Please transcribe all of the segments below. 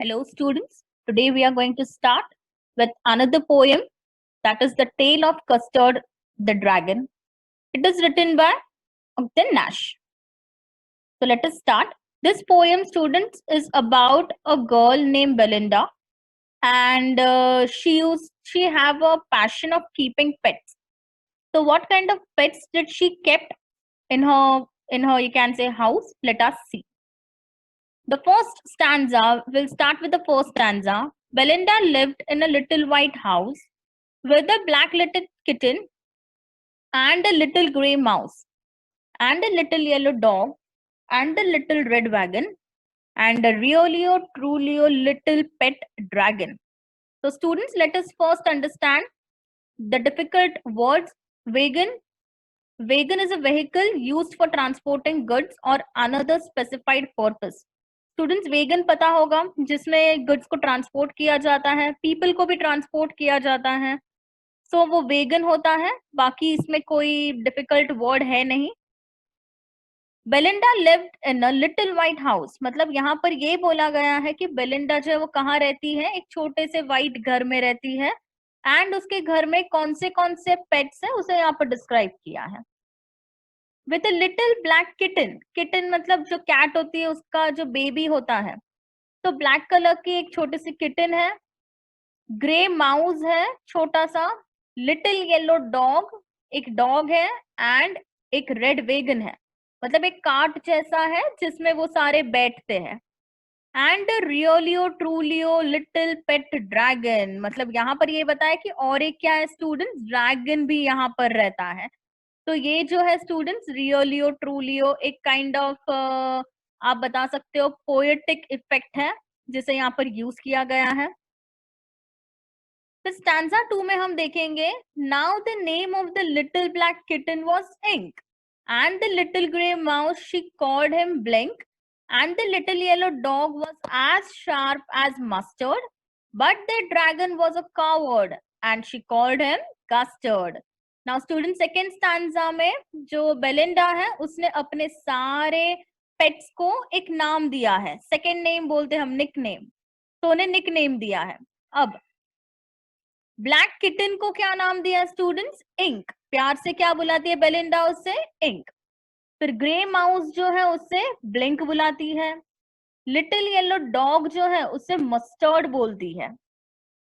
Hello students, today we are going to start with another poem, that is The Tale of Custard the Dragon. It is written by Ogden Nash. So let us start. This poem, students, is about a girl named Belinda, and she have a passion of keeping pets. So what kind of pets did she kept in her you can say house? Let us see. The first stanza, we'll start with the first stanza. Belinda lived in a little white house with a black little kitten and a little grey mouse and a little yellow dog and a little red wagon and a really truly little pet dragon. So students, let us first understand the difficult words. Wagon. Wagon is a vehicle used for transporting goods or another specified purpose. Students वेगन पता होगा, जिसमें goods को transport किया जाता है, people को भी ट्रांसपोर्ट किया जाता है, सो वो वेगन होता है. बाकी इसमें कोई डिफिकल्ट वर्ड है नहीं. Belinda lived in a little white house, मतलब यहाँ पर ये बोला गया है कि बेलिंडा जो है वो कहाँ रहती है, एक छोटे से व्हाइट घर में रहती है. एंड उसके घर में कौन से पेट्स है उसे यहाँ पर डिस्क्राइब किया है. With a little black kitten. Kitten मतलब जो कैट होती है उसका जो बेबी होता है. तो ब्लैक कलर की एक छोटी सी किटन है. ग्रे माउस है छोटा सा. लिटिल येलो डॉग, एक डॉग है. एंड एक रेड वेगन है, मतलब एक कार्ट जैसा है जिसमें वो सारे बैठते हैं. एंड रियलियो ट्रूलियो लिटिल पेट ड्रैगन, मतलब यहाँ पर ये बताया कि और एक क्या है स्टूडेंट्स, ड्रैगन भी यहाँ पर रहता है. तो ये जो है स्टूडेंट्स रियलियो ट्रूलियो एक काइंड ऑफ आप बता सकते हो पोएटिक इफेक्ट है जिसे यहाँ पर यूज किया गया है. फिर स्टैंजा 2 में हम देखेंगे, now the name of the little black kitten was Ink and the little grey mouse she called him Blink and the little yellow dog was as sharp as Mustard but the dragon was a coward and she called him Custard. Now student second stanza में जो Belinda है उसने अपने सारे pets को एक नाम दिया है. सेकेंड नेम बोलते हैं हम निक नेम, तो उन्हें निक नेम दिया है. अब ब्लैक किटन को क्या नाम दिया स्टूडेंट्स, इंक. प्यार से क्या बुलाती है बेलिंडा उससे, इंक. फिर ग्रे माउस जो है उससे ब्लिंक बुलाती है. लिटिल येलो डॉग जो है उससे मस्टर्ड बोलती है.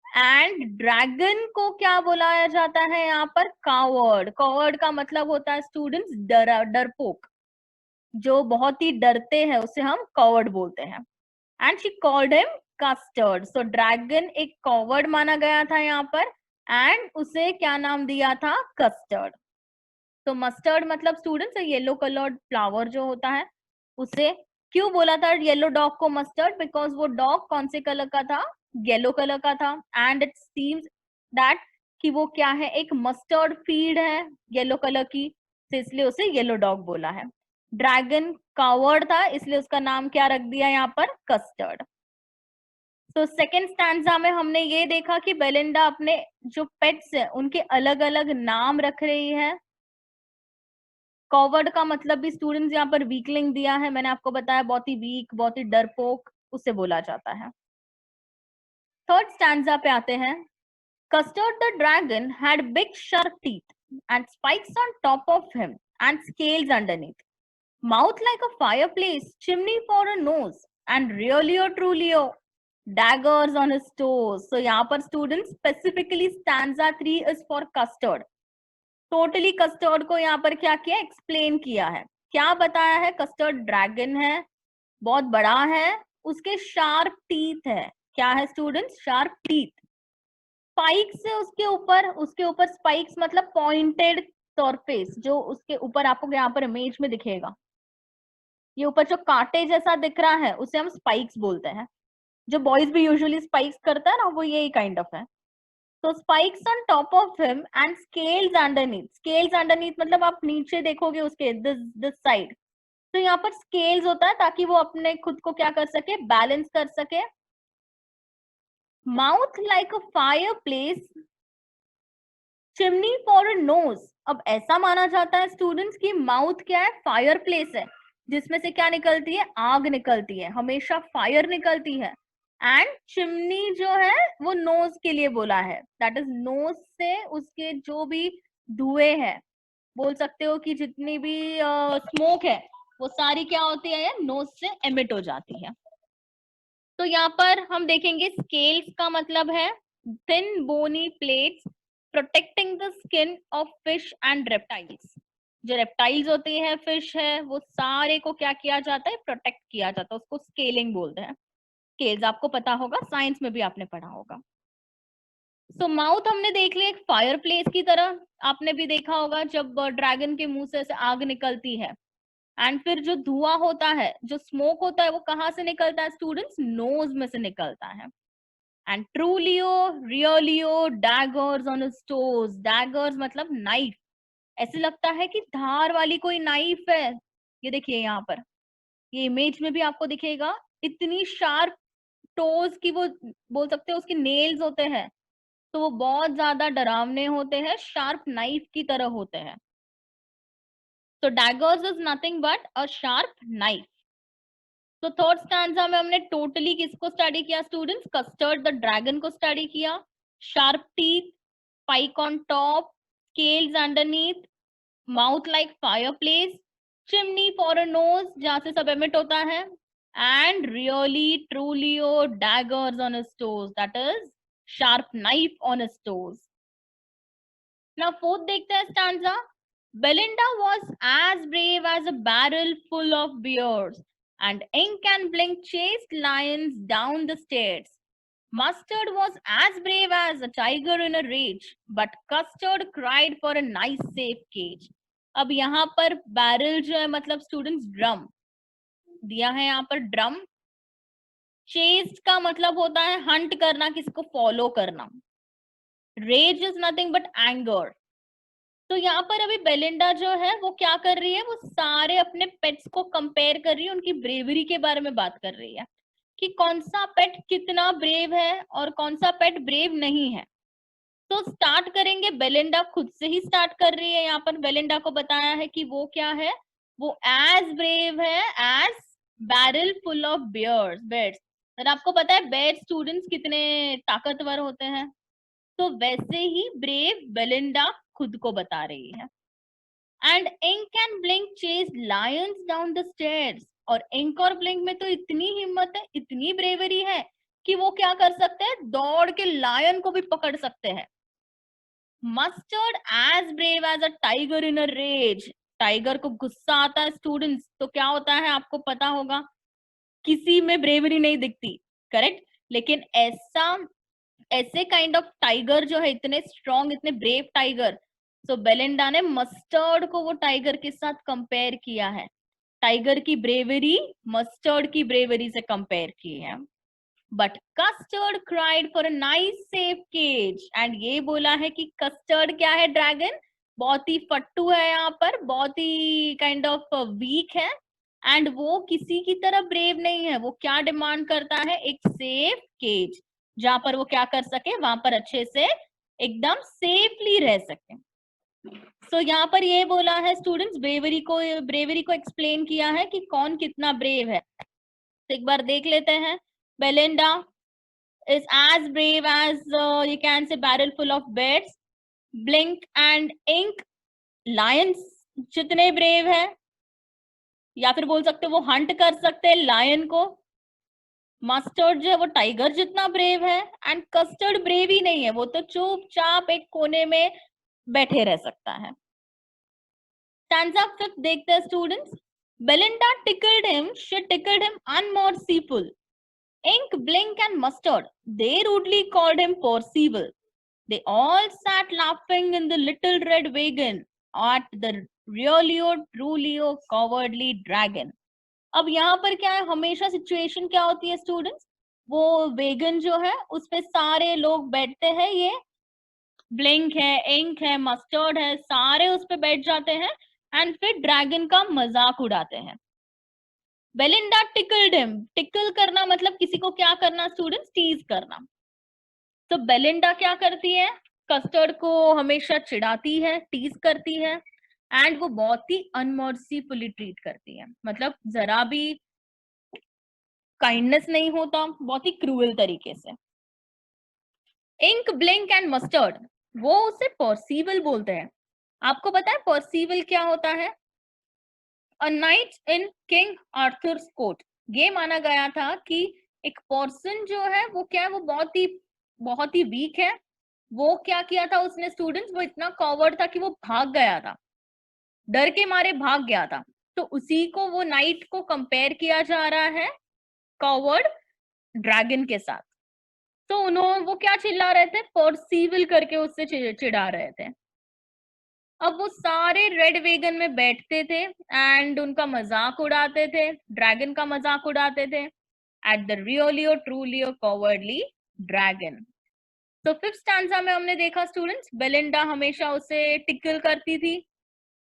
एंड ड्रैगन को क्या बुलाया जाता है यहाँ पर, कावर्ड. कावर्ड का मतलब होता है स्टूडेंट्स डरपोक, जो बहुत ही डरते हैं उसे हम कावर्ड बोलते हैं. And she called him custard. So dragon एक कावर्ड माना गया था यहाँ पर एंड उसे क्या नाम दिया था, कस्टर्ड. तो मस्टर्ड मतलब स्टूडेंट्स येलो कलर्ड फ्लावर जो होता है उसे. क्यों बोला था येलो डॉग को मस्टर्ड, बिकॉज वो डॉग कौन से कलर का था, येलो कलर का था. एंड इट सीम्स दैट कि वो क्या है, एक मस्टर्ड फीड है येलो कलर की, तो इसलिए उसे येलो डॉग बोला है. ड्रैगन कावर्ड था इसलिए उसका नाम क्या रख दिया यहाँ पर, कस्टर्ड. तो सेकेंड स्टैंजा में हमने ये देखा कि बेलिंडा अपने जो पेट्स है उनके अलग अलग नाम रख रही है. कॉवर्ड का मतलब भी स्टूडेंट्स यहाँ पर वीकलिंग दिया है, मैंने आपको बताया बहुत ही वीक, बहुत ही डरपोक उसे बोला जाता है. थर्ड स्टैंजा पे आते हैं. Custard the dragon had big sharp teeth and spikes on top of him and scales underneath, mouth like a fireplace, chimney for a knows and रियलियो ट्रूलियो daggers on his toes. So यहाँ पर students specifically stanza 3 is for custard. Totally custard को यहाँ पर क्या किया, explain किया है. क्या बताया है, कस्टर्ड ड्रैगन है, बहुत बड़ा है, उसके शार्प टीथ है. क्या है स्टूडेंट्स, शार्प टीथ. स्पाइक्स है उसके ऊपर स्पाइक्स मतलब पॉइंटेड सरफेस, जो उसके ऊपर आपको यहाँ पर इमेज में दिखेगा, ये ऊपर जो कांटे जैसा दिख रहा है उसे हम स्पाइक्स बोलते हैं. जो बॉयज भी यूजुअली स्पाइक्स करता है ना, वो यही काइंड ऑफ है. तो spikes on top of him and scales underneath. Scales underneath मतलब आप नीचे देखोगे उसके दिस साइड, तो यहाँ पर स्केल्स होता है ताकि वो अपने खुद को क्या कर सके, बैलेंस कर सके. Mouth like a fire place, chimney for a knows. अब ऐसा माना जाता है स्टूडेंट्स की माउथ क्या है, फायर प्लेस है, जिसमें से क्या निकलती है, आग निकलती है, हमेशा फायर निकलती है. एंड चिमनी जो है वो नोज के लिए बोला है, दैट इज नोज से उसके जो भी धुएं है, बोल सकते हो कि जितनी भी स्मोक है वो सारी क्या होती है, नोज से एमिट हो जाती है। तो यहाँ पर हम देखेंगे स्केल्स का मतलब है thin bony plates protecting the skin of fish and reptiles. जो रेप्टाइल्स होती है, फिश है, वो सारे को क्या किया जाता है, प्रोटेक्ट किया जाता है, उसको स्केलिंग बोलते हैं। स्केल्स आपको पता होगा, साइंस में भी आपने पढ़ा होगा। सो माउथ हमने देख लिया एक फायर प्लेस की तरह, आपने भी देखा होगा जब ड्रैगन के मुंह से ऐसे आग निकलती है, एंड फिर जो धुआं होता है, जो स्मोक होता है, वो कहाँ से निकलता है स्टूडेंट्स, नोज में से निकलता है। And ट्रूलियो रियलियो daggers on his toes, daggers मतलब नाइफ, ऐसे लगता है कि धार वाली कोई नाइफ है। ये देखिए यहाँ पर, ये इमेज में भी आपको दिखेगा, इतनी शार्प टोज की वो, बोल सकते हो उसकी नेल्स होते हैं, तो वो बहुत ज्यादा डरावने होते हैं, शार्प नाइफ की तरह होते हैं। तो daggers is nothing but a sharp knife. तो थर्ड स्टैंजा में हमने टोटली किसको स्टडी किया स्टूडेंट्स, कस्टर्ड द ड्रैगन को स्टडी किया, sharp teeth, spike on top, scales underneath, mouth like fireplace, chimney for a nose जहां से सब emit होता है, and really truly daggers on his toes, that is sharp knife on his toes. Now fourth देखते हैं stanza. Belinda was as brave as a barrel full of beers, and ink and blink chased lions down the stairs. Mustard was as brave as a tiger in a rage, but Custard cried for a nice safe cage. अब यहाँ पर barrel जो है मतलब students drum दिया है, यहाँ पर ड्रम। चेस्ड का मतलब होता है हंट करना, किसको फॉलो करना। Rage is nothing but anger. तो यहाँ पर अभी बेलिंडा जो है वो क्या कर रही है, वो सारे अपने पेट्स को कंपेयर कर रही है, उनकी ब्रेवरी के बारे में बात कर रही है कि कौन सा पेट कितना ब्रेव है और कौन सा पेट ब्रेव नहीं है। तो स्टार्ट करेंगे, बेलिंडा खुद से ही स्टार्ट कर रही है। यहाँ पर बेलिंडा को बताया है कि वो क्या है, वो एज ब्रेव है as barrel full of bears beds. और आपको पता है बेड स्टूडेंट्स कितने ताकतवर होते हैं, तो वैसे ही ब्रेव बेलिंडा खुद को बता रही है। And Ink and Blink chase lions down the stairs, और इंक और ब्लिंक में तो इतनी हिम्मत है, इतनी ब्रेवरी है कि वो क्या कर सकते हैं, दौड़ के लायन को भी पकड़ सकते हैं। Mustard as brave as a tiger in a rage, tiger को गुस्सा आता है स्टूडेंट्स, तो क्या होता है आपको पता होगा, किसी में ब्रेवरी नहीं दिखती, करेक्ट। लेकिन ऐसा, ऐसे काइंड ऑफ टाइगर जो है, इतने स्ट्रॉन्ग, इतने ब्रेव टाइगर, सो बेलिंडा ने मस्टर्ड को वो टाइगर के साथ कंपेयर किया है, टाइगर की ब्रेवरी मस्टर्ड की ब्रेवरी से कंपेयर की है। But Custard cried for a nice safe cage, and ये बोला है कि कस्टर्ड क्या है, ड्रैगन बहुत ही फट्टू है, यहाँ पर बहुत ही काइंड ऑफ वीक है, एंड वो किसी की तरह ब्रेव नहीं है। वो क्या डिमांड करता है, एक सेफ केज जहां पर वो क्या कर सके, वहां पर अच्छे से एकदम सेफली रह सके। सो यहाँ पर ये बोला है स्टूडेंट्स, ब्रेवरी को एक्सप्लेन किया है कि कौन कितना ब्रेव है। तो एक बार देख लेते हैं, Belinda is as brave as you can say barrel full of beds. Blink and ink, lions जितने ब्रेव है, या फिर बोल सकते हो वो हंट कर सकते हैं लायन को। मस्टर्ड जो है वो टाइगर जितना ब्रेव है, एंड कस्टर्ड ब्रेव ही नहीं है, वो तो चुपचाप एक कोने में बैठे रह सकता है। स्टैंजा फिफ्थ देखते हैं students. Belinda tickled him, she tickled him unmerciful. Ink, blink and mustard, they rudely called him Percival. They all sat laughing in the little red wagon at the really truly cowardly dragon. अब यहाँ पर क्या है, हमेशा situation क्या होती है students, वो वेगन जो है उस पे सारे लोग बैठते हैं, ये ब्लिंक है, इंक है, मस्टर्ड है, सारे उस पे बैठ जाते हैं एंड फिर ड्रैगन का मजाक उड़ाते हैं। बेलिंडा टिकल्ड हिम, टिकल करना मतलब किसी को क्या करना स्टूडेंट्स, टीज करना। तो बेलिंडा क्या करती है, कस्टर्ड को हमेशा चिढ़ाती है, टीज करती है, एंड वो बहुत ही अनमर्सीफुली ट्रीट करती है, मतलब जरा भी काइंडनेस नहीं होता, बहुत ही क्रूअल तरीके से। इंक, ब्लिंक एंड मस्टर्ड, वो उसे पर्सीवल बोलते हैं। आपको पता है पर्सीवल क्या होता है? A knight in King Arthur's court, ये माना गया था कि एक पर्सन जो है वो क्या है, वो बहुत ही वीक है। वो क्या किया था उसने स्टूडेंट्स, वो इतना कॉवर्ड था कि वो भाग गया था, डर के मारे भाग गया था। तो उसी को वो नाइट को कंपेयर किया जा रहा है कॉवर्ड ड्रैगन के साथ। तो उन्होंने वो क्या चिल्ला रहे थे, पर्सीवल करके उससे चिढ़ा रहे थे। अब वो सारे रेड वेगन में बैठते थे एंड उनका मजाक उड़ाते थे, ड्रैगन का मजाक उड़ाते थे। एट द रियली और ट्रूली और कॉवर्डली ड्रैगन। तो फिफ्थ स्टैंजा में हमने देखा स्टूडेंट्स, बेलिंडा हमेशा उसे टिकल करती थी,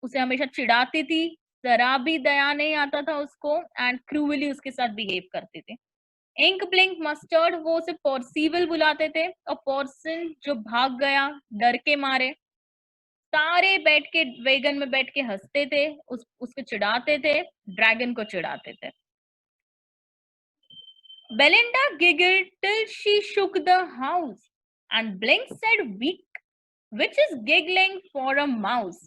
उसे हमेशा चिढ़ाती थी, जरा भी दया नहीं आता था उसको एंड क्रूअली उसके साथ बिहेव करती थी। इंक, ब्लिंक, मस्टर्ड, वो उसे पर्सीवल बुलाते थे, और पर्सन जो भाग गया डर के मारे, सारे बैठ के वेगन में बैठ के हंसते थे, उसको चिढ़ाते थे, ड्रैगन को चिढ़ाते थे। Belinda giggled till she shook the house, and Blink said, "Weak, which is giggling for a mouse."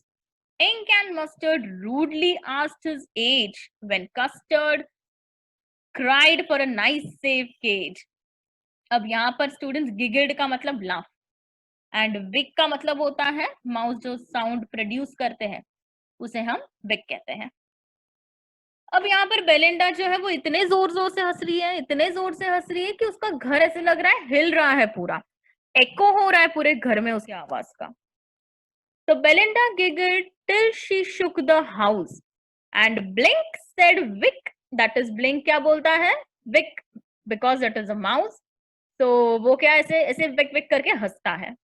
Ink and Mustard rudely asked his age when Custard cried for a nice safe cage. अब यहाँ पर students giggled का मतलब laugh and Wick का मतलब होता है mouse जो साउंड प्रोड्यूस करते हैं, उसे हम विक कहते हैं। अब यहाँ पर बेलिंडा जो है वो इतने जोर जोर से हंस रही है, इतने जोर से हंस रही है कि उसका घर ऐसे लग रहा है हिल रहा है, पूरा एको हो रहा है पूरे घर में उसकी आवाज का। तो Belinda giggled till she shook the house and Blink said week, that is Blink क्या बोलता है, week, because that is a mouse. तो वो क्या ऐसे ऐसे विक विक करके हंसता है।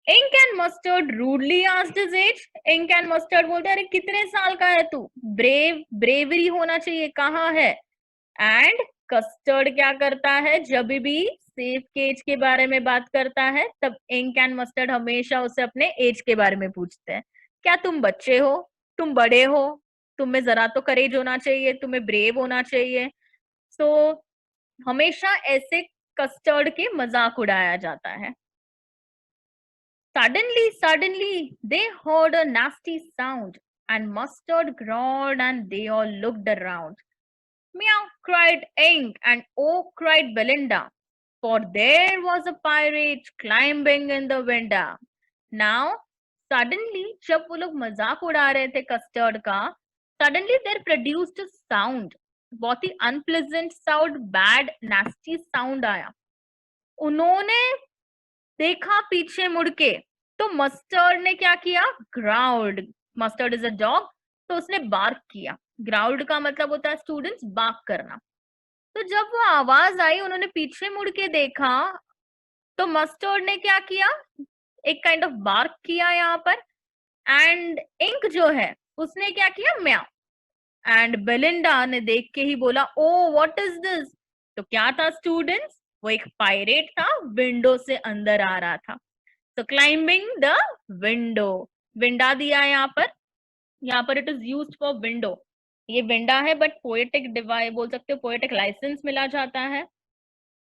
Ink and Mustard rudely asked his age, Ink and Mustard बोलते हैं अरे कितने साल का है तू, ब्रेवरी होना चाहिए, कहाँ है। एंड कस्टर्ड क्या करता है, जब भी सेफ केज के बारे में बात करता है तब इंक एंड मस्टर्ड हमेशा उसे अपने एज के बारे में पूछते हैं। क्या तुम बच्चे हो, तुम बड़े हो, तुम्हें जरा तो करेज होना चाहिए, तुम्हें ब्रेव होना चाहिए। तो हमेशा ऐसे कस्टर्ड के मजाक उड़ाया जाता है। Suddenly, they heard a nasty sound, and Mustard growled, and they all looked around. Meow, cried Ink, and oh, cried Belinda, for there was a pirate climbing in the window. Now, suddenly, जब वो लोग मजाक उड़ा रहे थे custard का, suddenly there produced a sound, बहुत ही unpleasant sound, bad, nasty sound आया। उन्होंने देखा पीछे मुड़ के, तो मस्टर्ड ने क्या किया, ग्राउल्ड, मस्टर्ड इज अ डॉग, तो उसने बार्क किया। ग्राउल्ड का मतलब होता है स्टूडेंट्स बार्क करना। तो जब वो आवाज आई, उन्होंने पीछे मुड़ के देखा, तो मस्टर्ड ने क्या किया, एक काइंड ऑफ बार्क किया यहाँ पर। एंड इंक जो है उसने क्या किया, म्याऊ। एंड बेलिंडा ने देख के ही बोला, ओ व्हाट इज दिस। तो क्या था स्टूडेंट्स, वो एक पायरेट था, विंडो से अंदर आ रहा था। तो क्लाइंबिंग द विंडो, विंडा दिया यहाँ पर it is used for window. ये विंडा है बट पोएटिक डिवाइस बोल सकते हो, पोएटिक लाइसेंस मिला जाता है,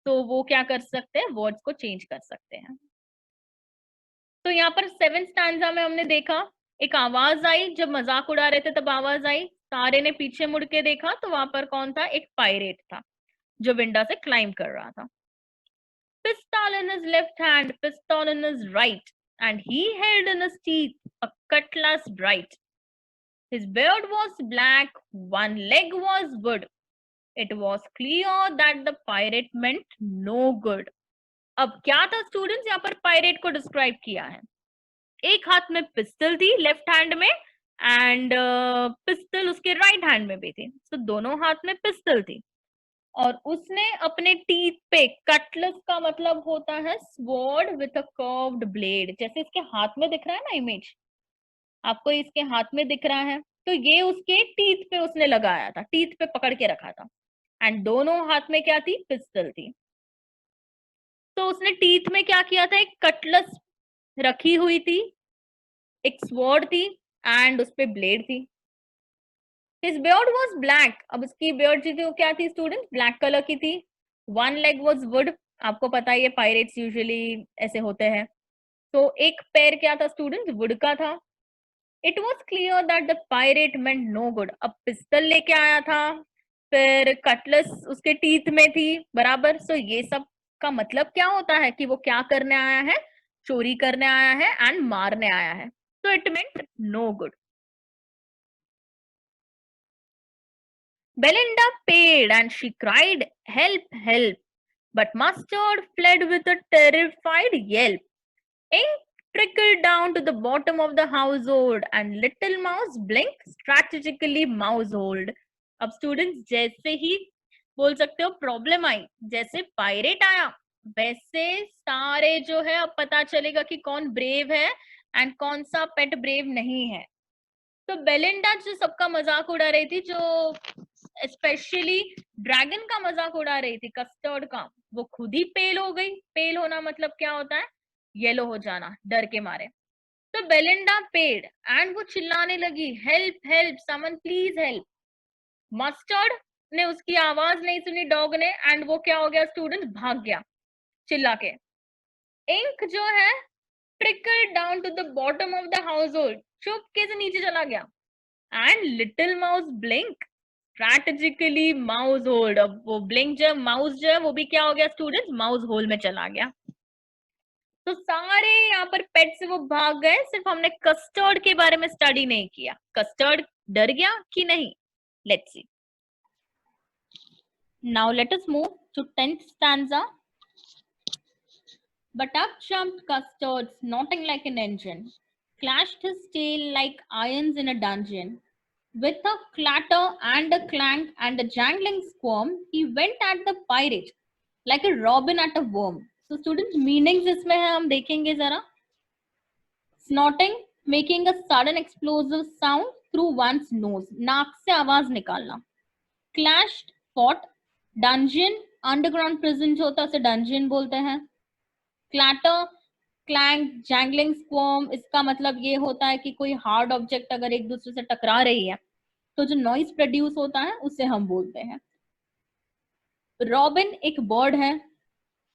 तो वो क्या कर सकते हैं, वर्ड्स को चेंज कर सकते हैं। तो यहाँ पर 7th स्टैंजा में हमने देखा एक आवाज आई, जब मजाक उड़ा रहे थे तब आवाज आई, सारे ने पीछे मुड़ के देखा तो वहां पर कौन था, एक पायरेट था जो विंडा से क्लाइंब कर रहा था। Pistol in his left hand, pistol in his right, and he held in his teeth a cutlass bright. His beard was black, one leg was wood. It was clear that the pirate meant no good. अब क्या था students, यहाँ पर pirate को describe किया है। एक हाथ में पिस्टल थी लेफ्ट हैंड में, एंड पिस्टल उसके राइट हैंड में भी थी, तो दोनों हाथ में पिस्टल थी। और उसने अपने टीथ पे, कटलेस का मतलब होता है sword with a curved blade, जैसे इसके हाथ में दिख रहा है ना इमेज, आपको इसके हाथ में दिख रहा है, तो ये उसके टीथ पे उसने लगाया था, टीथ पे पकड़ के रखा था। एंड दोनों हाथ में क्या थी, पिस्टल थी। तो उसने टीथ में क्या किया था, एक कटलेस रखी हुई थी, एक स्वॉर्ड थी एंड उस पे ब्लेड थी। His beard was black. अब उसकी beard जो थी वो क्या थी स्टूडेंट? ब्लैक कलर की थी. One leg was wood. आपको पता है ये पायरेट्स यूजुअली ऐसे होते हैं. तो एक पैर क्या था स्टूडेंट? वुड का था. It was clear that the pirate meant no good. अब पिस्टल लेके आया था, फिर कटलस उसके टीथ में थी, बराबर. सो ये सब का मतलब क्या होता है कि वो क्या करने आया है? चोरी करने आया है एंड मारने आया है. So it meant no good. Belinda paid and she cried, "Help, help!" But Mustard fled with a terrified yelp. Ink trickled down to the bottom of the household and Little Mouse blinked strategically mousehold. अब students जैसे ही बोल सकते हो problem आई, जैसे pirate आया, वैसे सारे जो है अब पता चलेगा कि कौन ब्रेव है एंड कौन सा पेट ब्रेव नहीं है. तो बेलिंडा जो सबका मजाक उड़ा रही थी, जो स्पेशली ड्रैगन का मजाक उड़ा रही थी, कस्टर्ड का, वो खुद ही पेल हो गई. पेल होना मतलब क्या होता है? येलो हो जाना, डर के मारे. तो बेलिंडा पेड एंड वो चिल्लाने लगी, हेल्प हेल्प, समन प्लीज हेल्प. मस्टर्ड ने उसकी आवाज नहीं सुनी डॉग ने, एंड वो क्या हो गया स्टूडेंट? भाग गया चिल्ला के. इंक जो है trickle down to the bottom of the household, चुपके से नीचे चला गया. And little mouse Blink strategically mouseholed. अब वो ब्लिंक जो माउस जो है वो भी क्या हो गया स्टूडेंट? माउस होल में चला गया. तो सारे यहाँ पर पेट से वो भाग गए, सिर्फ हमने कस्टर्ड के बारे में स्टडी नहीं किया. कस्टर्ड डर गया कि नहीं? Let's see. Now let us move to 10th stanza. But up jumped Custard, snorting like an engine, clashed his tail like irons in a dungeon. With a clatter and a clank and a jangling squirm, he went at the pirate like a robin at a worm. So students, meanings इसमें है, हम देखेंगे जरा. Snorting, making a sudden explosive sound through one's nose, नाक से आवाज निकालना. Clashed, fought. Dungeon, underground prison जो होता है उसे dungeon बोलते हैं. Clatter, clank, jangling squirm, इसका मतलब ये होता है कि कोई हार्ड ऑब्जेक्ट अगर एक दूसरे से टकरा रही है तो जो नॉइज प्रोड्यूस होता है उसे हम बोलते हैं. रॉबिन एक बर्ड है.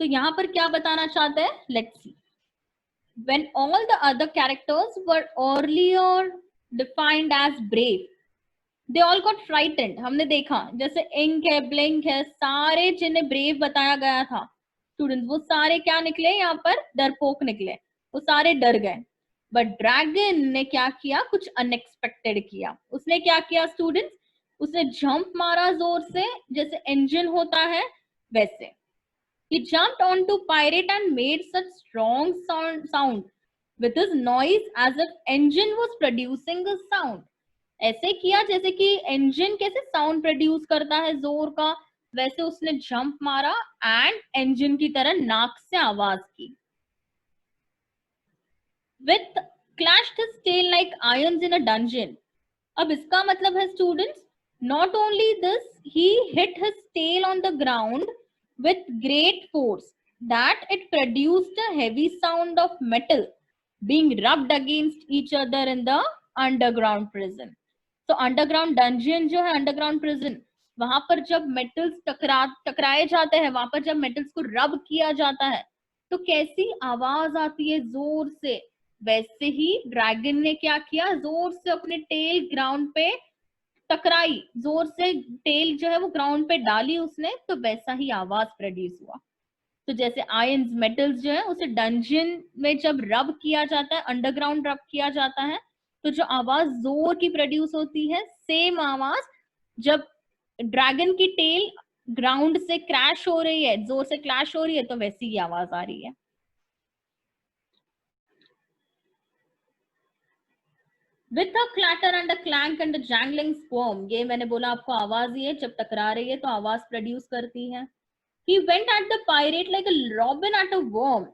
तो यहाँ पर क्या बताना चाहते हैं? Let's see. When all the other characters were earlier defined as brave, they all got frightened. हमने देखा जैसे इंक है, ब्लिंक है, सारे जिन्हें ब्रेव बताया गया था स्टूडेंट्स, वो सारे क्या निकले? यहाँ पर डरपोक निकले, वो सारे डर गए. बट ड्रैगन ने क्या किया? कुछ अनएक्सपेक्टेड किया. उसने क्या किया स्टूडेंट्स? उसने जंप मारा जोर से, जैसे इंजन होता है वैसे. He jumped onto pirate and made such strong sound with his noise as if engine was producing a sound. ऐसे किया जैसे कि इंजन कैसे साउंड प्रोड्यूस करता है जोर का, वैसे उसने जंप मारा एंड इंजन की तरह नाक से आवाज की. With clashed his tail like irons in a dungeon. अब इसका मतलब है students, not only this, he hit his tail on the ground with great force that it produced a heavy sound of metal being rubbed against each other in the underground prison. तो underground dungeon जो है, underground prison, वहां पर जब metals टकराए जाते हैं, वहां पर जब मेटल्स को रब किया जाता है तो कैसी आवाज आती है? जोर से. वैसे ही ड्रैगन ने क्या किया? जोर से अपने टेल ग्राउंड पे टकराई, जोर से टेल जो है वो ग्राउंड पे डाली उसने, तो वैसा ही आवाज प्रोड्यूस हुआ. तो जैसे आयंस, मेटल्स जो है उसे डंजन में जब रब किया जाता है, अंडरग्राउंड रब किया जाता है, तो जो आवाज जोर की प्रोड्यूस होती है, सेम आवाज जब ड्रैगन की टेल ग्राउंड से क्रैश हो रही है, जोर से क्लैश हो रही है, तो वैसी ही आवाज आ रही है. With a clatter and a clank and a jangling squirm, ये मैंने बोला आपको आवाज ही है, जब टकरा रही है तो आवाज प्रोड्यूस करती है. He went at the pirate like a robin at a worm.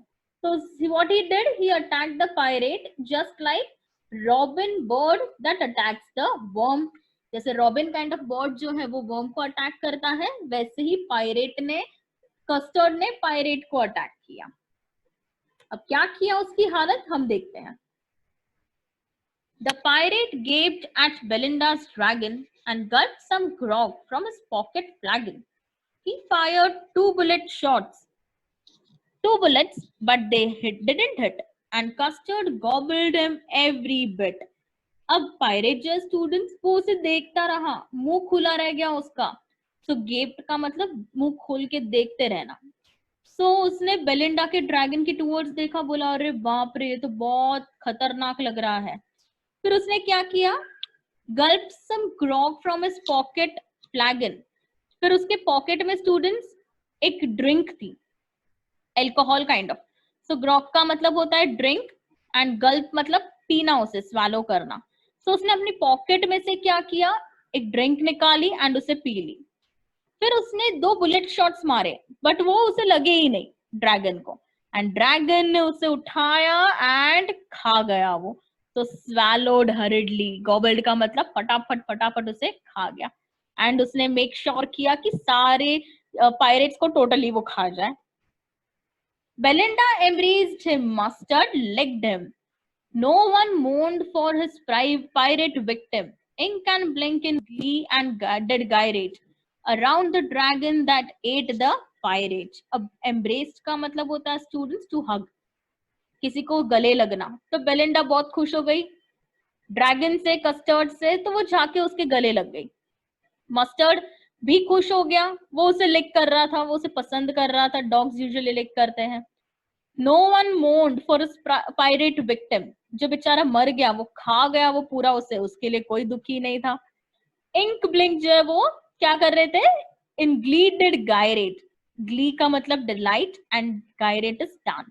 So what he did, he attacked the pirate just like robin bird that attacks the worm. जैसे robin kind of bird जो है वो worm को attack करता है, वैसे ही pirate ने, custard ने pirate को अटैक किया. अब क्या किया उसकी हालत हम देखते हैं. The pirate gaped at Belinda's dragon, and gulped some grog from his pocket flagon. He fired two bullets, but they didn't hit, and Custard gobbled him every bit. अब पायरेट जो स्टूडेंट्स वो उसे देखता रहा, मुंह खुला रह गया उसका. सो गेप्ड का मतलब मुंह खोल के देखते रहना. सो उसने बेलिंडा के ड्रैगन की टूवर्ड्स देखा, बोला अरे बाप रे ये तो बहुत खतरनाक लग रहा है. फिर उसने क्या किया, गल्प सम ग्रॉग फ्रॉम हिज पॉकेट फ्लैगन. फिर उसके पॉकेट में स्टूडेंट्स एक ड्रिंक थी, एल्कोहल काइंड ऑफ. सो ग्रॉग का मतलब होता है ड्रिंक एंड गल्प मतलब पीना, उसे स्वालो करना. सो उसने अपनी पॉकेट में से क्या किया, एक ड्रिंक निकाली एंड उसे पी ली. फिर उसने 2 बुलेट शॉट्स मारे, बट वो उसे लगे ही नहीं ड्रैगन को, एंड ड्रैगन ने उसे उठाया एंड खा गया वो. तो स्वैलोड हरिडली, गॉबल्ड का मतलब फटाफट फटाफट उसे खा गया. एंड उसने मेक श्योर किया कि सारे पायरेट्स को टोटली वो खा जाए. Belinda embraced him, Mustard licked him. No one mourned for his pirate victim. Ink and blink in glee and did gyrate around the dragon that ate the pirate. अब embraced का मतलब होता है students to hug, किसी को गले लगना. तो बेलिंडा बहुत खुश हो गई ड्रैगन से, कस्टर्ड से, तो वो जाके उसके गले लग गई. मस्टर्ड भी खुश हो गया, वो उसे लिक कर रहा था, वो उसे पसंद कर रहा था, डॉग्स यूजुअली लिक करते हैं. No one mourned for pirate victim, जो बेचारा मर गया, वो खा गया वो पूरा, उसे उसके लिए कोई दुखी नहीं था. इंक ब्लिंक जो है वो क्या कर रहे थे, इन ग्ली डिड गायरेट. ग्ली का मतलब डिलाइट एंड गायरेट इज डांस.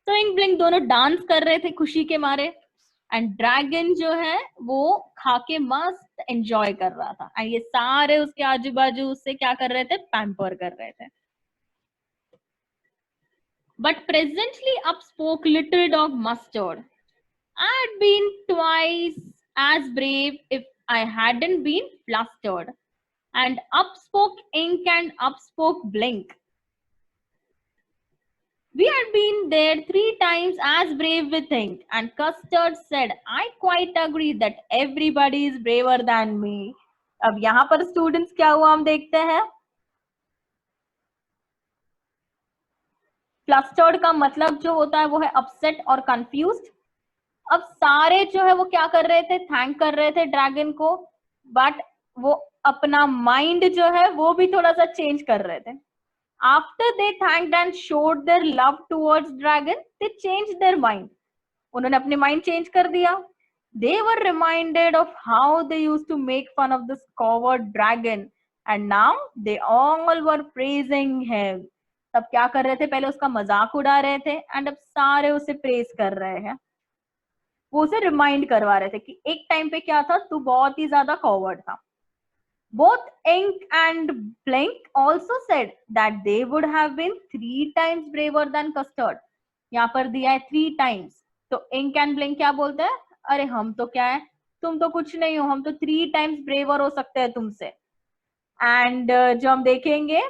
तो इंक ब्लिंक दोनों डांस कर रहे थे खुशी के मारे, एंड ड्रैगन जो है वो खा के मस्त एंजॉय कर रहा था. एंड ये सारे उसके आजू बाजू उससे क्या कर रहे थे, पैम्पर कर रहे थे. But presently up spoke little dog Mustard. I'd been twice as brave if I hadn't been flustered. And up spoke Ink and up spoke Blink. We had been there 3 times as brave with Ink, and Custard said, I quite agree that everybody is braver than me. अब यहाँ पर students क्या हुआ हम देखते हैं. Flustered का मतलब जो होता है वो है अपसेट और कंफ्यूज्ड. अब सारे जो है वो क्या कर रहे थे, थैंक कर रहे थे ड्रैगन को, बट वो अपना माइंड जो है वो भी थोड़ा सा चेंज कर रहे थे. After they thanked and showed their love towards dragon, they change their mind. उन्होंने अपने माइंड चेंज कर दिया. They were reminded of how they used to make fun of this coward dragon, and now they all were praising him. तब क्या कर रहे थे, पहले उसका मजाक उड़ा रहे थे, एंड अब सारे उसे प्रेज कर रहे हैं. वो उसे रिमाइंड करवा रहे थे कि एक टाइम पे क्या था, तू बहुत ही ज्यादा कॉवर्ड था. Both Ink and Blink also said that they would have been 3 times braver than Custard. यहाँ पर दिया है 3 times. तो Ink and Blink क्या बोलते हैं, अरे हम तो क्या है, तुम तो कुछ नहीं हो, हम तो 3 times braver हो सकते हैं तुमसे. एंड जो हम देखेंगे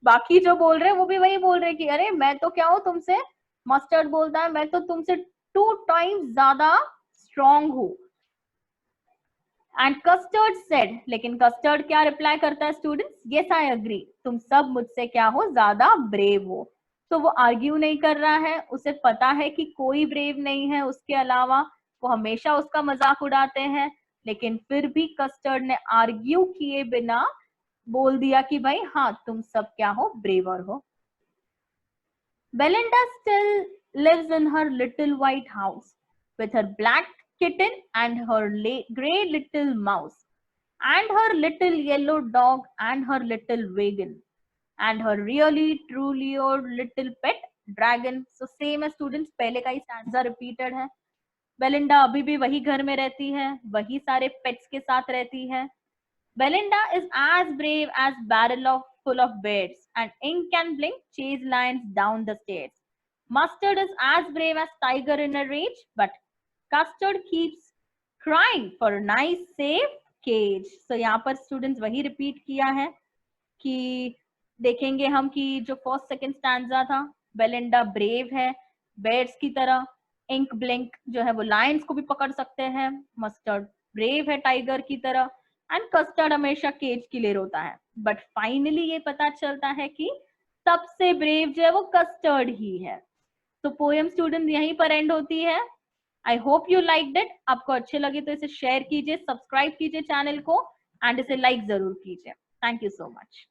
बाकी जो बोल रहे हैं वो भी वही बोल रहे हैं कि अरे मैं तो क्या हूँ तुमसे. मस्टर्ड बोलता है मैं तो तुमसे 2 times ज्यादा स्ट्रॉन्ग हूँ. एंड कस्टर्ड सेड, लेकिन कस्टर्ड क्या रिप्लाई करता है स्टूडेंट्स, यस आई एग्री, तुम सब मुझसे क्या हो, ज्यादा ब्रेव हो. तो वो आर्ग्यू नहीं कर रहा है, उसे पता है कि कोई ब्रेव नहीं है उसके अलावा. वो हमेशा उसका मजाक उड़ाते हैं, लेकिन फिर भी कस्टर्ड ने आर्ग्यू किए बिना बोल दिया कि भाई हाँ तुम सब क्या हो, ब्रेवर हो. Belinda still lives in her little white house with her black kitten and her grey little mouse and her little yellow dog and her little wagon and her really truly old little pet dragon. So same as students, पहले का ही stanza repeated है. Belinda अभी भी वही घर में रहती है, वही सारे पेट्स के साथ रहती है. Belinda is as brave as barrel full of bears, and Ink and Blink chase lions down the stairs. Mustard is as brave as tiger in a rage, but Custard keeps crying for a nice safe cage. So यहाँ पर students वही repeat किया है कि देखेंगे हम कि जो first second stanza था, Belinda brave है bears की तरह, Ink Blink जो है वो lions को भी पकड़ सकते हैं, Mustard brave है tiger की तरह, एंड कस्टर्ड हमेशा केज के लिए रोता है, बट फाइनली ये पता चलता है कि सबसे ब्रेव जो है वो कस्टर्ड ही है। तो पोएम स्टूडेंट यहीं पर एंड होती है। I hope you liked it. आपको अच्छे लगे तो इसे शेयर कीजिए, सब्सक्राइब कीजिए चैनल को एंड इसे लाइक जरूर कीजिए। Thank you so much.